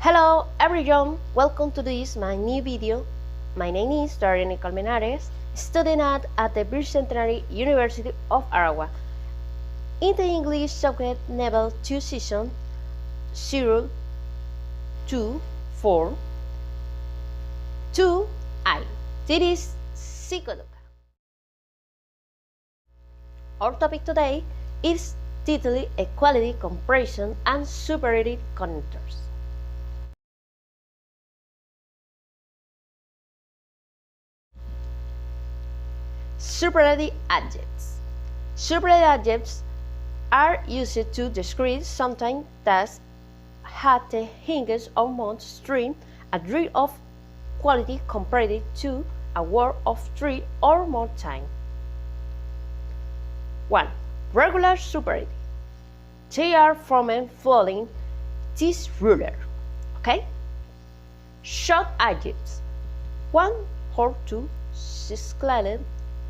Hello everyone, welcome to my new video. My name is Dariana Colmenares, student at the Bicentenary University of Aragua. In the English subject level 2 session 0, 2, 4, 2I. This is Psico-Educa. Our topic today is titled Equality, Comparison, and Superiority Connectors. Superlative adjectives. Superlative adjectives are used to describe something that has the hinges or mount string a degree of quality compared to a word of 3 or more times. 1. Regular superlative. They are formed following this ruler. Okay? Short adjectives. 1 or 2 excluded.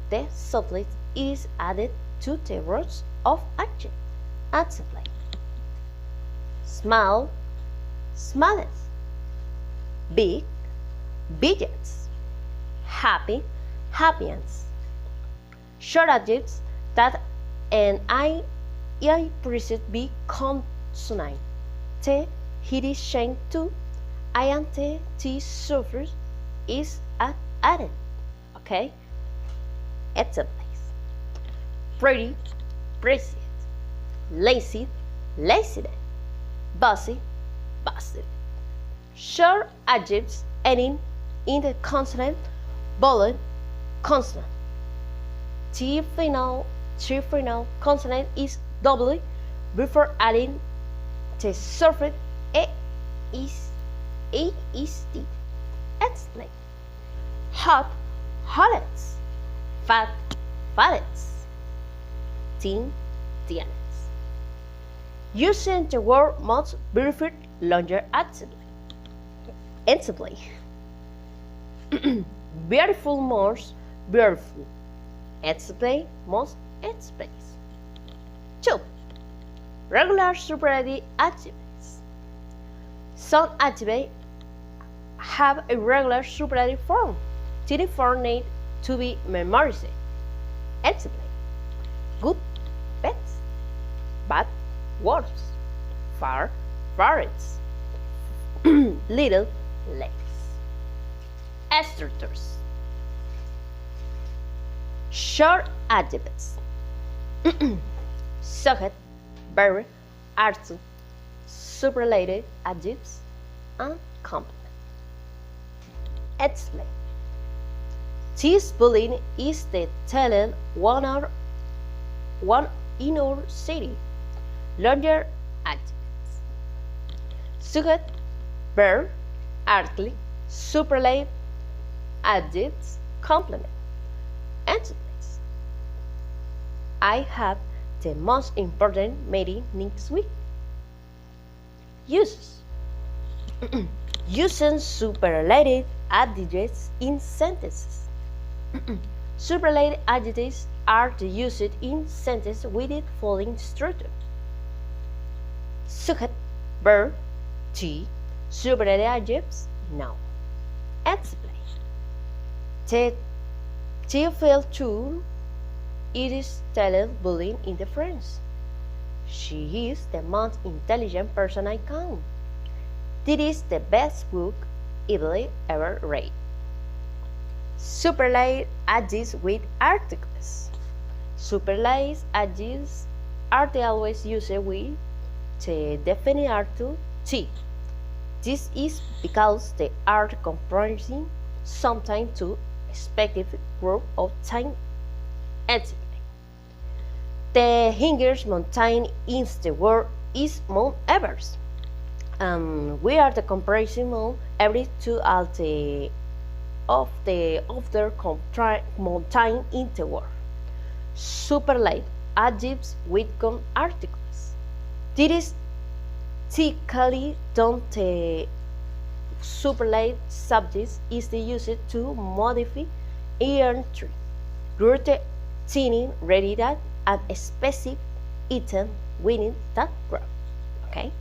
The suffix is added to the roots of adjective. Example: small, smallest; big, biggest; happy, happiest. Short adjectives that an I preceded be consonant. The he is changed to I and the T suffix is added. Okay? Examples: pretty, prettiest; lazy, laziest; bossy, bossy. Short adjectives ending in the consonant vowel consonant. The final consonant is doubly before adding the suffix est. Explain: hot, hottest; fat, fattest; thin, thinnest. Using the word must be referred longer actively. Example: beautiful, most beautiful; explain, most explains. 2. Regular superlative adjectives. Some adjectives have a regular superlative form. The form need to be memorized. Example: good, best; bad, worse; far, farthest; little, less. Structures. Short adjectives. Subject, verb, article, superlative adjectives, and complement. Explain: this building is the tallest one in our city. Longer adjectives. Subject, verb, article, superlative adjectives, complement. Examples: I have the most important meeting next week. Uses. Using superlative adjectives in sentences. Superlative adjectives are used in sentences with the following structure: subject, verb, T, superlative adjectives, noun. Explain: the fell tour is the bullying in the French. She is the most intelligent person I know. This is the best book I've ever read. Superlative adjectives with articles. Superlative adjectives are always used with the definite article T. This is because they are comprising something to a specific group of time. Example: the highest mountain in the world is Mount Everest. We are the comparison Mount Everest to all the other mountain in the world. Superlative adjectives with articles. This is typically done. The superlative subject is used to modify an entry. Route thinning ready that a specific item within that group. Okay?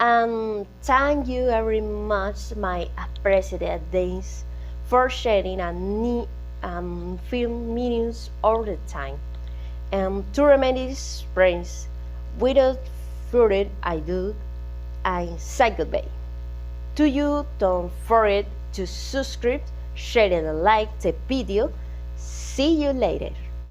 And thank you very much, my appreciated days, for sharing film news all the time. And to remain this experience, without further ado, I say goodbye. To you, don't forget to subscribe, share and like the video. See you later.